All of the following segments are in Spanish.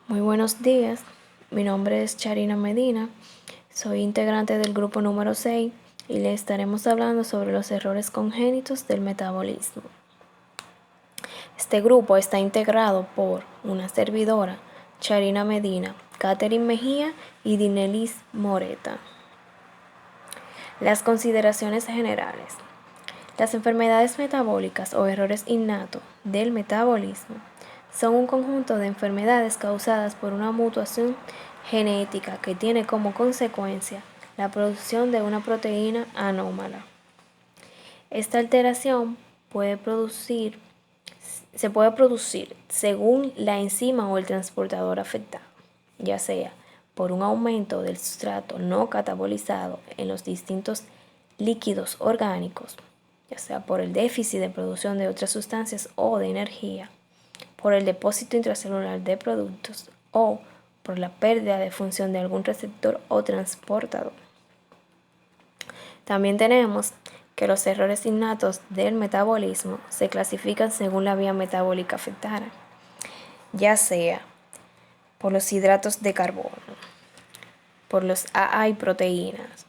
Muy buenos días, mi nombre es Charina Medina, soy integrante del grupo número 6 y le estaremos hablando sobre los errores congénitos del metabolismo. Este grupo está integrado por una servidora, Charina Medina, Catherine Mejía y Dinelis Moreta. Las consideraciones generales. Las enfermedades metabólicas o errores innatos del metabolismo son un conjunto de enfermedades causadas por una mutación genética que tiene como consecuencia la producción de una proteína anómala. Esta alteración se puede producir según la enzima o el transportador afectado, ya sea por un aumento del sustrato no catabolizado en los distintos líquidos orgánicos, ya sea por el déficit de producción de otras sustancias o de energía, por el depósito intracelular de productos o por la pérdida de función de algún receptor o transportador. También tenemos que los errores innatos del metabolismo se clasifican según la vía metabólica afectada, ya sea por los hidratos de carbono, por los AA y proteínas,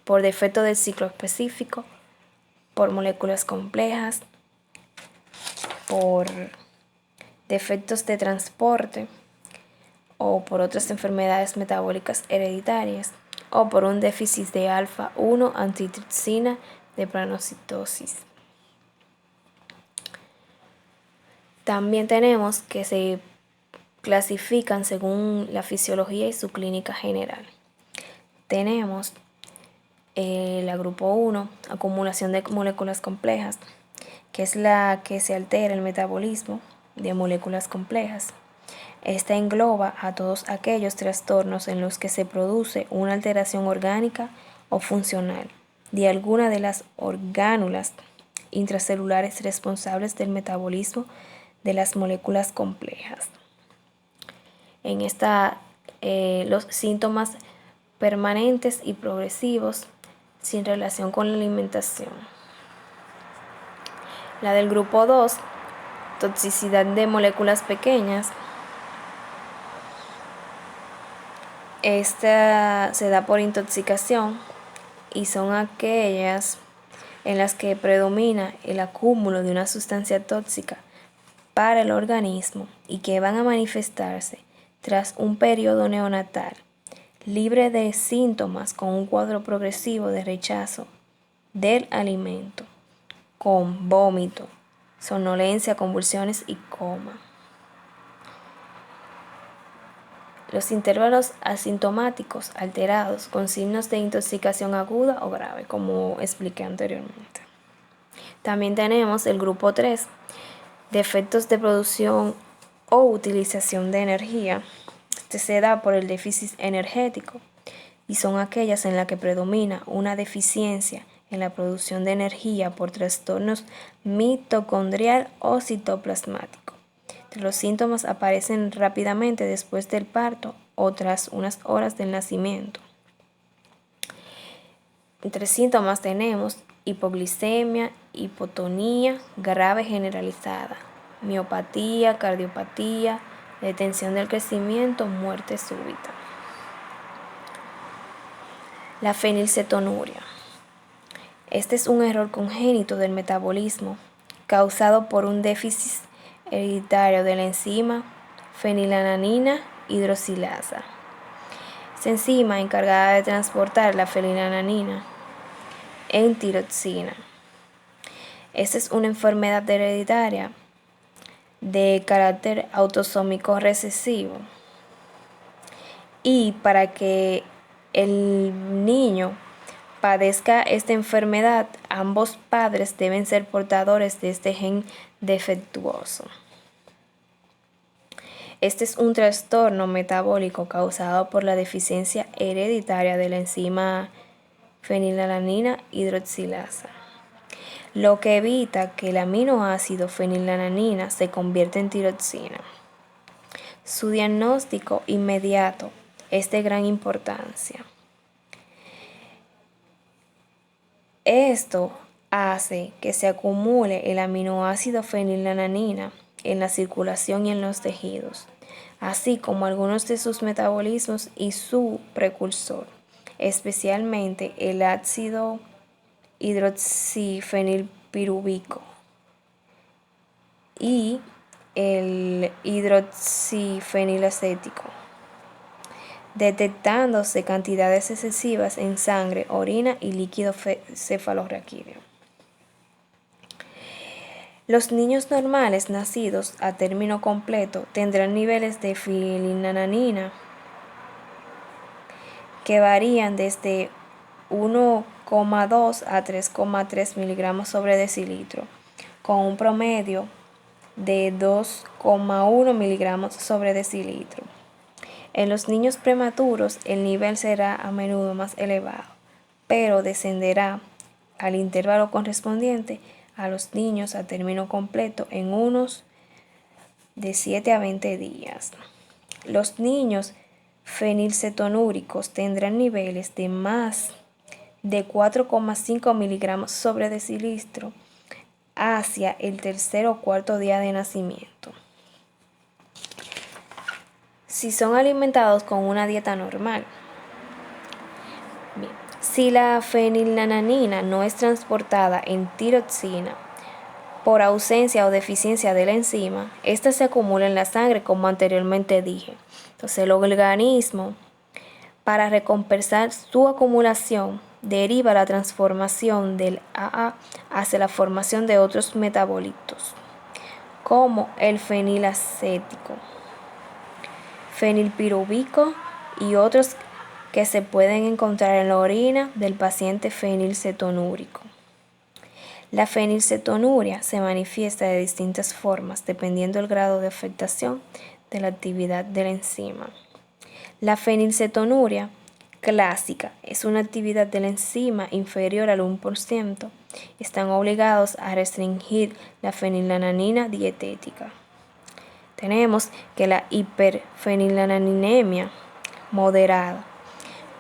por defecto del ciclo específico, por moléculas complejas, por defectos de transporte o por otras enfermedades metabólicas hereditarias o por un déficit de alfa-1 antitripsina de planocitosis. También tenemos que se clasifican según la fisiología y su clínica general. Tenemos la grupo 1, acumulación de moléculas complejas, que es la que se altera el metabolismo de moléculas complejas. Esta engloba a todos aquellos trastornos en los que se produce una alteración orgánica o funcional de alguna de las orgánulas intracelulares responsables del metabolismo de las moléculas complejas. En esta, los síntomas permanentes y progresivos sin relación con la alimentación. La del grupo 2, toxicidad de moléculas pequeñas. Esta se da por intoxicación y son aquellas en las que predomina el acúmulo de una sustancia tóxica para el organismo y que van a manifestarse tras un periodo neonatal, libre de síntomas con un cuadro progresivo de rechazo del alimento, con vómito, somnolencia, convulsiones y coma. Los intervalos asintomáticos alterados con signos de intoxicación aguda o grave, como expliqué anteriormente. También tenemos el grupo 3, defectos de producción o utilización de energía. Este se da por el déficit energético y son aquellas en las que predomina una deficiencia en la producción de energía por trastornos mitocondrial o citoplasmático. Los síntomas aparecen rápidamente después del parto o tras unas horas del nacimiento. Entre síntomas tenemos hipoglicemia, hipotonía grave generalizada, miopatía, cardiopatía, detención del crecimiento, muerte súbita. La fenilcetonuria. Este es un error congénito del metabolismo causado por un déficit hereditario de la enzima fenilalanina hidroxilasa. Esta enzima encargada de transportar la fenilalanina en tiroxina. Esta es una enfermedad hereditaria de carácter autosómico recesivo. Y para que el niño padezca esta enfermedad, ambos padres deben ser portadores de este gen defectuoso. Este es un trastorno metabólico causado por la deficiencia hereditaria de la enzima fenilalanina hidroxilasa, lo que evita que el aminoácido fenilalanina se convierta en tiroxina. Su diagnóstico inmediato es de gran importancia. Esto hace que se acumule el aminoácido fenilalanina en la circulación y en los tejidos, así como algunos de sus metabolismos y su precursor, especialmente el ácido hidroxifenilpirúvico y el hidroxifenilacético, detectándose cantidades excesivas en sangre, orina y líquido cefalorraquídeo. Los niños normales nacidos a término completo tendrán niveles de fenilalanina que varían desde 1,2 a 3,3 miligramos sobre decilitro, con un promedio de 2,1 miligramos sobre decilitro. En los niños prematuros el nivel será a menudo más elevado, pero descenderá al intervalo correspondiente a los niños a término completo en unos de 7 a 20 días. Los niños fenilcetonúricos tendrán niveles de más de 4,5 miligramos sobre decilitro hacia el tercer o cuarto día de nacimiento, si son alimentados con una dieta normal. Bien. Si la fenilalanina no es transportada en tiroxina por ausencia o deficiencia de la enzima, esta se acumula en la sangre, como anteriormente dije. Entonces el organismo, para recompensar su acumulación, deriva la transformación del AA hacia la formación de otros metabolitos, como el fenilacético, fenilpirúvico y otros que se pueden encontrar en la orina del paciente fenilcetonúrico. La fenilcetonuria se manifiesta de distintas formas dependiendo del grado de afectación de la actividad de la enzima. La fenilcetonuria clásica es una actividad de la enzima inferior al 1%. Están obligados a restringir la fenilalanina dietética. Tenemos que la hiperfenilalanemia moderada,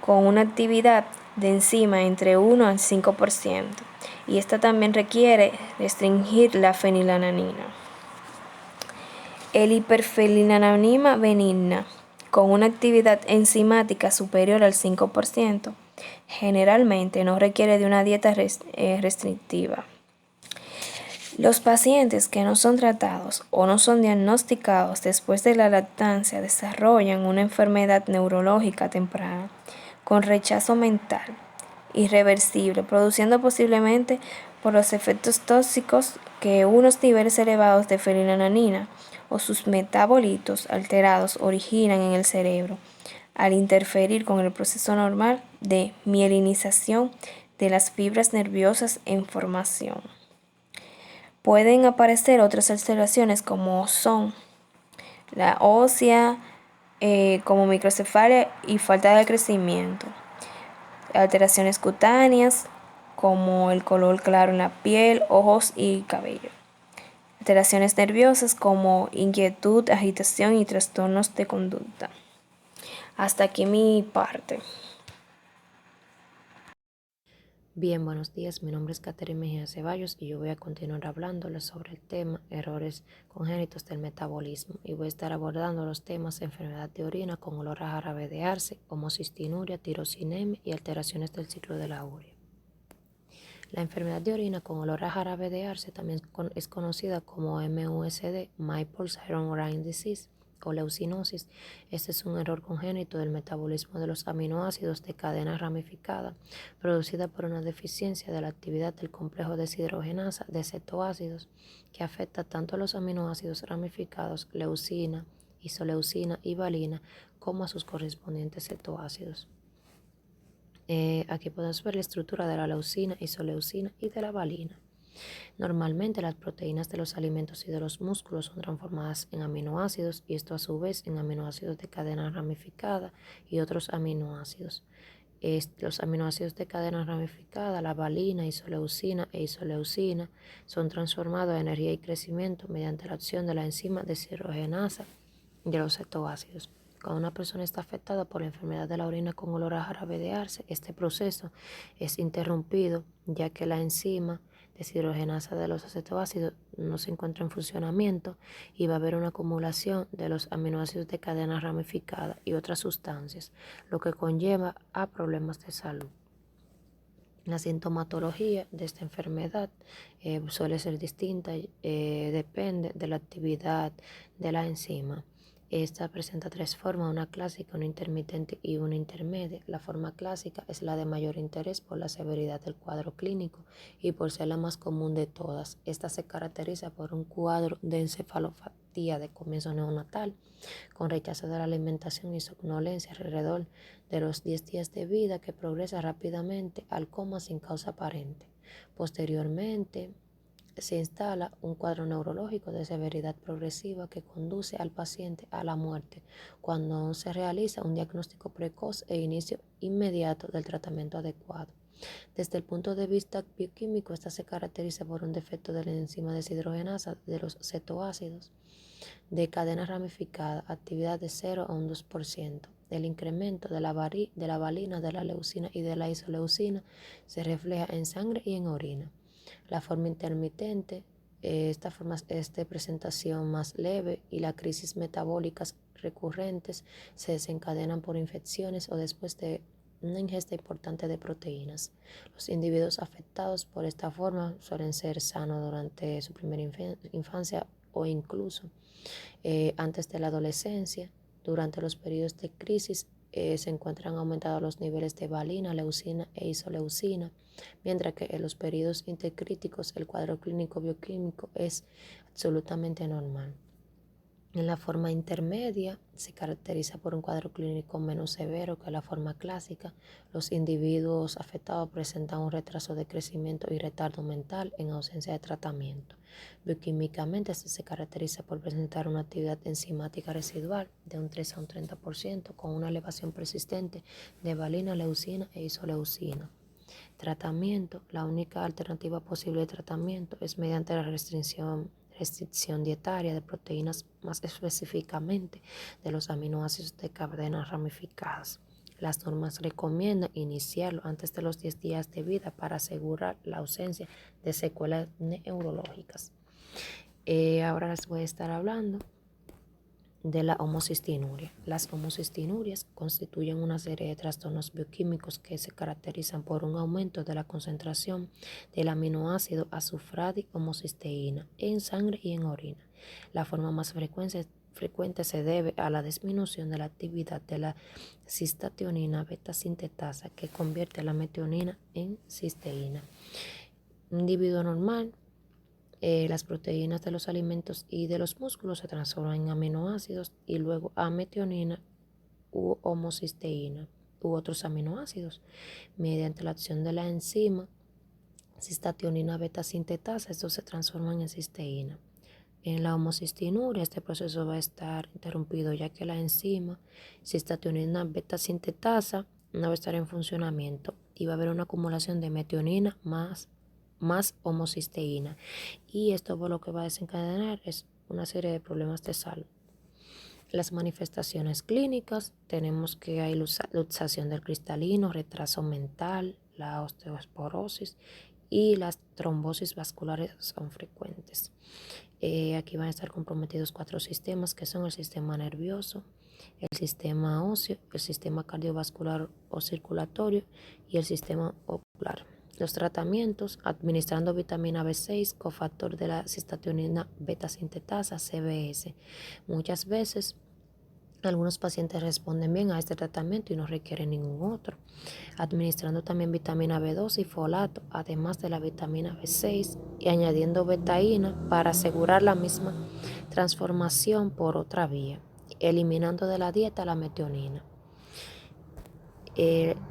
con una actividad de enzima entre 1 al 5%, y esta también requiere restringir la fenilalanina. El hiperfenilalanina benigna, con una actividad enzimática superior al 5%, generalmente no requiere de una dieta restrictiva. Los pacientes que no son tratados o no son diagnosticados después de la lactancia desarrollan una enfermedad neurológica temprana con rechazo mental irreversible, produciendo posiblemente por los efectos tóxicos que unos niveles elevados de fenilalanina o sus metabolitos alterados originan en el cerebro, al interferir con el proceso normal de mielinización de las fibras nerviosas en formación. Pueden aparecer otras alteraciones como son la ósea, como microcefalia y falta de crecimiento. Alteraciones cutáneas como el color claro en la piel, ojos y cabello. Alteraciones nerviosas como inquietud, agitación y trastornos de conducta. Hasta aquí mi parte. Bien, buenos días. Mi nombre es Catherine Mejía Ceballos y yo voy a continuar hablándoles sobre el tema errores congénitos del metabolismo y voy a estar abordando los temas enfermedad de orina con olor a jarabe de arce, homocistinuria, tirosinemia y alteraciones del ciclo de la urea. La enfermedad de orina con olor a jarabe de arce también es conocida como MUSD, Maple Syrup Urine Disease, o leucinosis. Este es un error congénito del metabolismo de los aminoácidos de cadena ramificada, producida por una deficiencia de la actividad del complejo deshidrogenasa de cetoácidos, que afecta tanto a los aminoácidos ramificados leucina, isoleucina y valina, como a sus correspondientes cetoácidos. Aquí podemos ver la estructura de la leucina, isoleucina y de la valina. Normalmente las proteínas de los alimentos y de los músculos son transformadas en aminoácidos y esto a su vez en aminoácidos de cadena ramificada y otros aminoácidos. Los aminoácidos de cadena ramificada, la valina, isoleucina e isoleucina, son transformados a energía y crecimiento mediante la acción de la enzima deshidrogenasa de los cetoácidos. Cuando una persona está afectada por la enfermedad de la orina con olor a jarabe de arce, este proceso es interrumpido ya que la enzima deshidrogenasa de los acetoácidos no se encuentra en funcionamiento y va a haber una acumulación de los aminoácidos de cadena ramificada y otras sustancias, lo que conlleva a problemas de salud. La sintomatología de esta enfermedad suele ser distinta, depende de la actividad de la enzima. Esta presenta tres formas, una clásica, una intermitente y una intermedia. La forma clásica es la de mayor interés por la severidad del cuadro clínico y por ser la más común de todas. Esta se caracteriza por un cuadro de encefalopatía de comienzo neonatal, con rechazo de la alimentación y somnolencia alrededor de los 10 días de vida, que progresa rápidamente al coma sin causa aparente. Posteriormente, se instala un cuadro neurológico de severidad progresiva que conduce al paciente a la muerte cuando se realiza un diagnóstico precoz e inicio inmediato del tratamiento adecuado. Desde el punto de vista bioquímico, esta se caracteriza por un defecto de la enzima deshidrogenasa de los cetoácidos de cadena ramificada, actividad de 0 a un 2%. El incremento de la valina, de la leucina y de la isoleucina se refleja en sangre y en orina. La forma intermitente, esta forma es de presentación más leve y las crisis metabólicas recurrentes se desencadenan por infecciones o después de una ingesta importante de proteínas. Los individuos afectados por esta forma suelen ser sanos durante su primera infancia o incluso antes de la adolescencia. Durante los periodos de crisis se encuentran aumentados los niveles de valina, leucina e isoleucina, mientras que en los periodos intercríticos el cuadro clínico bioquímico es absolutamente normal. En la forma intermedia se caracteriza por un cuadro clínico menos severo que la forma clásica. Los individuos afectados presentan un retraso de crecimiento y retardo mental en ausencia de tratamiento. Bioquímicamente se caracteriza por presentar una actividad enzimática residual de un 3 a un 30% con una elevación persistente de valina, leucina e isoleucina. Tratamiento. La única alternativa posible de tratamiento es mediante la restricción dietaria de proteínas, más específicamente de los aminoácidos de cadenas ramificadas. Las normas recomiendan iniciarlo antes de los 10 días de vida para asegurar la ausencia de secuelas neurológicas. Ahora les voy a estar hablando de la homocistinuria. Las homocistinurias constituyen una serie de trastornos bioquímicos que se caracterizan por un aumento de la concentración del aminoácido azufradi-homocisteína en sangre y en orina. La forma más frecuente se debe a la disminución de la actividad de la cistationina beta-sintetasa, que convierte la metionina en cisteína. Un individuo normal, las proteínas de los alimentos y de los músculos se transforman en aminoácidos y luego a metionina u homocisteína u otros aminoácidos mediante la acción de la enzima cistationina beta sintetasa. Estos se transforman en cisteína. En la homocistinuria este proceso va a estar interrumpido, ya que la enzima cistationina beta sintetasa no va a estar en funcionamiento y va a haber una acumulación de metionina más homocisteína, y esto por lo que va a desencadenar es una serie de problemas de salud. Las manifestaciones clínicas, tenemos que hay luxación del cristalino, retraso mental, la osteoporosis y las trombosis vasculares son frecuentes. Aquí van a estar comprometidos 4 sistemas, que son el sistema nervioso, el sistema óseo, el sistema cardiovascular o circulatorio y el sistema ocular. Los tratamientos: administrando vitamina B6, cofactor de la cistationina beta sintetasa, CBS. Muchas veces algunos pacientes responden bien a este tratamiento y no requieren ningún otro. Administrando también vitamina B2 y folato, además de la vitamina B6, y añadiendo betaína para asegurar la misma transformación por otra vía, eliminando de la dieta la metionina.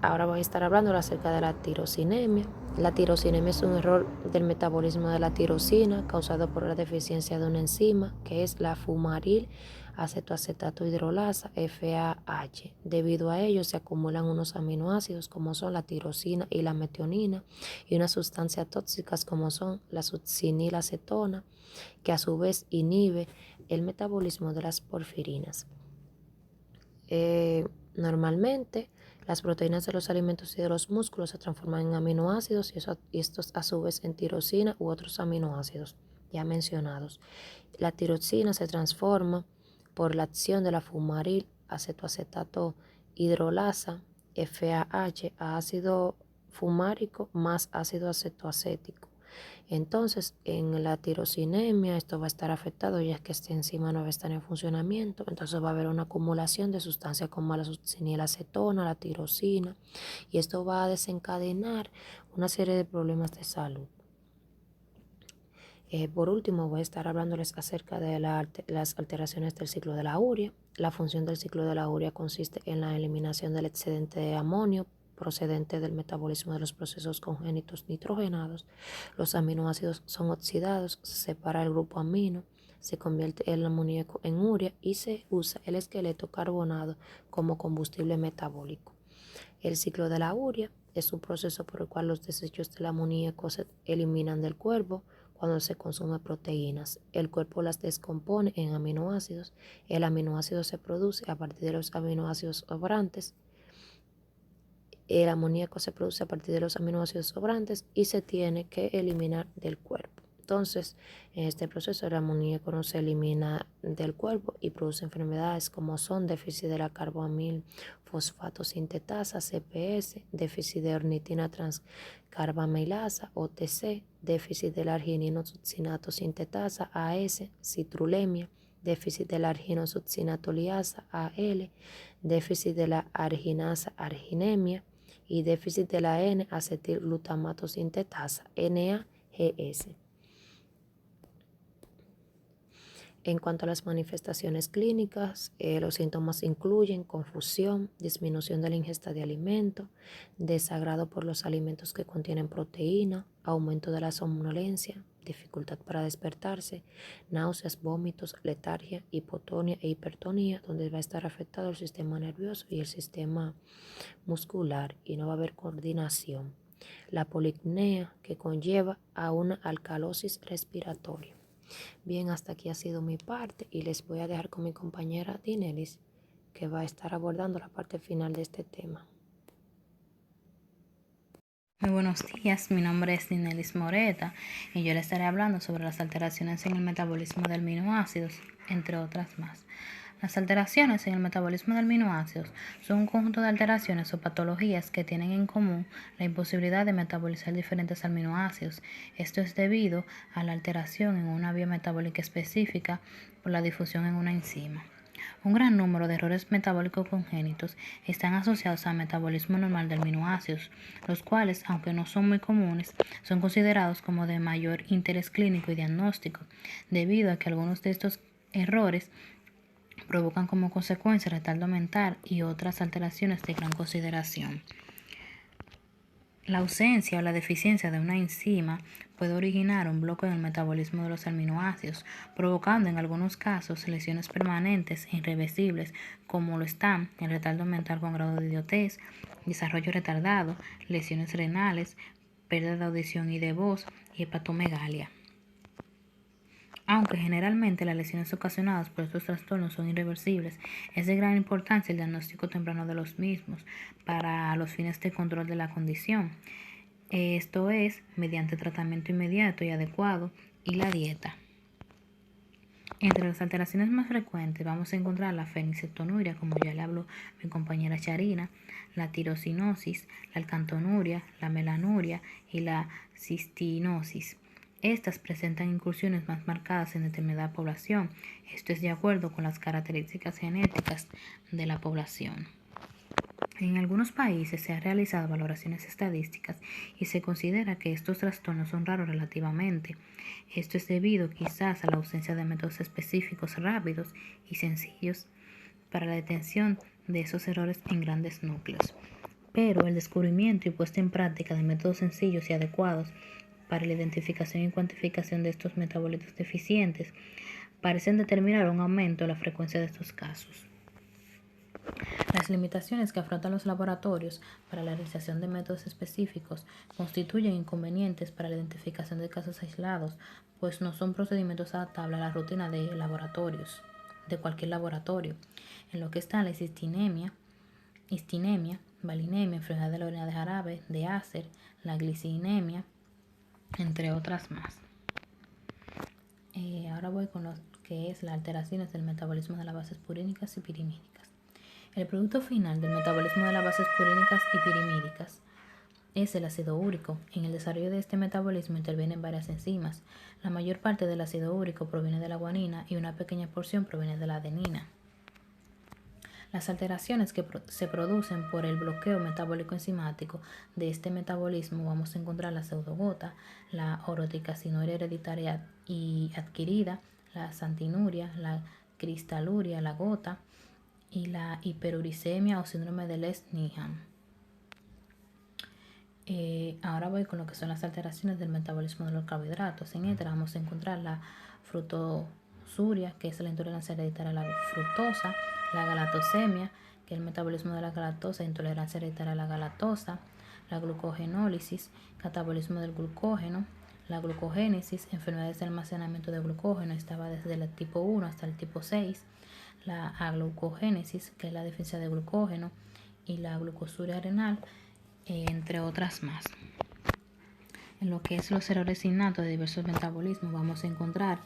Ahora voy a estar hablando acerca de la tirosinemia. La tirosinemia es un error del metabolismo de la tirosina causado por la deficiencia de una enzima que es la fumaril acetoacetato hidrolasa, FAH. Debido a ello se acumulan unos aminoácidos como son la tirosina y la metionina, y unas sustancias tóxicas como son la succinilacetona, que a su vez inhibe el metabolismo de las porfirinas. Normalmente Las proteínas de los alimentos y de los músculos se transforman en aminoácidos y estos a su vez en tirosina u otros aminoácidos ya mencionados. La tirosina se transforma por la acción de la fumaril acetoacetato hidrolasa FAH a ácido fumárico más ácido acetoacético. Entonces, en la tirosinemia esto va a estar afectado ya que esta enzima no va a estar en funcionamiento. Entonces va a haber una acumulación de sustancias como la succinilacetona, la tirosina, y esto va a desencadenar una serie de problemas de salud. Por último, voy a estar hablándoles acerca de las alteraciones del ciclo de la urea. La función del ciclo de la urea consiste en la eliminación del excedente de amonio procedente del metabolismo de los procesos congénitos nitrogenados. Los aminoácidos son oxidados, se separa el grupo amino, se convierte el amoníaco en urea y se usa el esqueleto carbonado como combustible metabólico. El ciclo de la urea es un proceso por el cual los desechos del amoníaco se eliminan del cuerpo cuando se consume proteínas. El cuerpo las descompone en aminoácidos. El aminoácido se produce a partir de los aminoácidos sobrantes. El amoníaco se produce a partir de los aminoácidos sobrantes y se tiene que eliminar del cuerpo. Entonces, en este proceso el amoníaco no se elimina del cuerpo y produce enfermedades como son déficit de la carboamil fosfato sintetasa, CPS, déficit de ornitina transcarbamilasa, OTC, déficit de la argininosuccinato sintetasa, AS, citrulemia, déficit de la arginosuccinatoliasa, AL, déficit de la arginasa, arginemia, y déficit de la N-acetilglutamato sintetasa, NAGS. En cuanto a las manifestaciones clínicas, los síntomas incluyen confusión, disminución de la ingesta de alimento, desagrado por los alimentos que contienen proteína, aumento de la somnolencia, dificultad para despertarse, náuseas, vómitos, letargia, hipotonía e hipertonía, donde va a estar afectado el sistema nervioso y el sistema muscular y no va a haber coordinación. La polipnea, que conlleva a una alcalosis respiratoria. Bien, hasta aquí ha sido mi parte y les voy a dejar con mi compañera Dinelis, que va a estar abordando la parte final de este tema. Muy buenos días, mi nombre es Dinelis Moreta y yo les estaré hablando sobre las alteraciones en el metabolismo de aminoácidos, entre otras más. Las alteraciones en el metabolismo de aminoácidos son un conjunto de alteraciones o patologías que tienen en común la imposibilidad de metabolizar diferentes aminoácidos. Esto es debido a la alteración en una vía metabólica específica por la difusión en una enzima. Un gran número de errores metabólicos congénitos están asociados al metabolismo normal de aminoácidos, los cuales, aunque no son muy comunes, son considerados como de mayor interés clínico y diagnóstico, debido a que algunos de estos errores provocan como consecuencia retardo mental y otras alteraciones de gran consideración. La ausencia o la deficiencia de una enzima puede originar un bloqueo en el metabolismo de los aminoácidos, provocando en algunos casos lesiones permanentes e irreversibles, como lo están el retardo mental con grado de idiotez, desarrollo retardado, lesiones renales, pérdida de audición y de voz y hepatomegalia. Aunque generalmente las lesiones ocasionadas por estos trastornos son irreversibles, es de gran importancia el diagnóstico temprano de los mismos para los fines de control de la condición. Esto es mediante tratamiento inmediato y adecuado y la dieta. Entre las alteraciones más frecuentes vamos a encontrar la fenilcetonuria, como ya le habló mi compañera Charina, la tirosinosis, la alcantonuria, la melanuria y la cistinosis. Estas presentan incursiones más marcadas en determinada población. Esto es de acuerdo con las características genéticas de la población. En algunos países se han realizado valoraciones estadísticas y se considera que estos trastornos son raros relativamente. Esto es debido quizás a la ausencia de métodos específicos rápidos y sencillos para la detención de esos errores en grandes núcleos. Pero el descubrimiento y puesta en práctica de métodos sencillos y adecuados para la identificación y cuantificación de estos metabolitos deficientes parecen determinar un aumento en la frecuencia de estos casos. Las limitaciones que afrontan los laboratorios para la realización de métodos específicos constituyen inconvenientes para la identificación de casos aislados, pues no son procedimientos adaptables a la rutina de laboratorios, de cualquier laboratorio, en lo que está la histinemia, valinemia, enfermedad de la orina de jarabe, de Acer, la gliceminemia, entre otras más. Ahora voy con lo que es las alteraciones del metabolismo de las bases purínicas y pirimídicas. El producto final del metabolismo de las bases purínicas y pirimídicas es el ácido úrico. En el desarrollo de este metabolismo intervienen varias enzimas. La mayor parte del ácido úrico proviene de la guanina y una pequeña porción proviene de la adenina. Las alteraciones que se producen por el bloqueo metabólico enzimático de este metabolismo vamos a encontrar la pseudogota, la oroticasinuria hereditaria y adquirida, la santinuria, la cristaluria, la gota y la hiperuricemia o síndrome de Lesch-Nyhan. Ahora voy con lo que son las alteraciones del metabolismo de los carbohidratos. En esta vamos a encontrar la fructosuria, que es la intolerancia hereditaria a la fructosa, la galactosemia, que es el metabolismo de la galactosa, intolerancia hereditaria a la galactosa, la glucogenólisis, catabolismo del glucógeno, la glucogénesis, enfermedades de almacenamiento de glucógeno, estaba desde el tipo 1 hasta el tipo 6, la aglucogénesis, que es la deficiencia de glucógeno, y la glucosuria renal, entre otras más. En lo que es los errores innatos de diversos metabolismos vamos a encontrar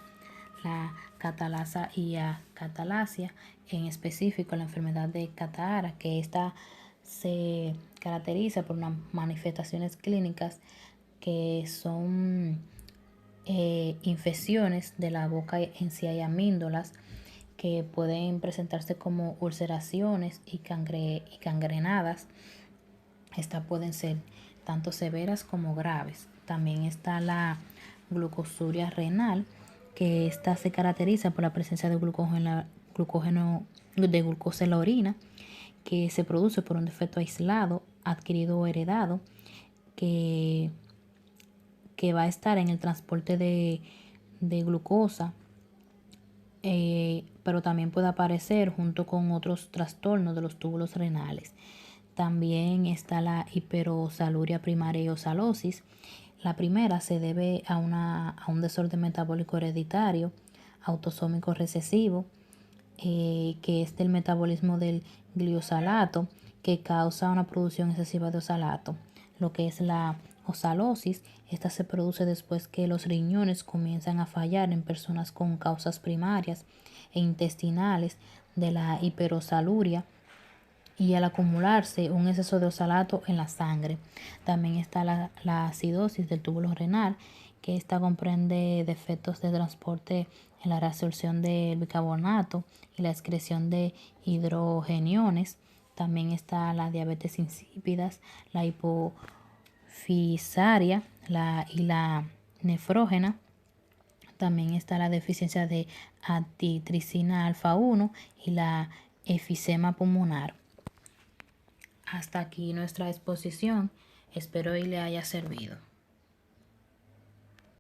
la catalasa y acatalasia, en específico la enfermedad de Katahara, que esta se caracteriza por unas manifestaciones clínicas que son infecciones de la boca en sí hay amíndolas que pueden presentarse como ulceraciones y cangrenadas. Estas pueden ser tanto severas como graves. También está la glucosuria renal, que esta se caracteriza por la presencia de glucosa en la orina, que se produce por un defecto aislado, adquirido o heredado, que va a estar en el transporte de glucosa, pero también puede aparecer junto con otros trastornos de los túbulos renales. También está la hiperosaluria primaria y osalosis. La primera se debe a un desorden metabólico hereditario, autosómico recesivo, que es del metabolismo del gliosalato, que causa una producción excesiva de osalato. Lo que es la osalosis, esta se produce después que los riñones comienzan a fallar en personas con causas primarias e intestinales de la hiperosaluria y al acumularse un exceso de osalato en la sangre. También está la acidosis del túbulo renal, que esta comprende defectos de transporte en la reabsorción del bicarbonato y la excreción de hidrogeniones. También está la diabetes insípidas, la hipofisaria y la nefrógena. También está la deficiencia de antitricina alfa 1 y la efisema pulmonar. Hasta aquí nuestra exposición. Espero y le haya servido.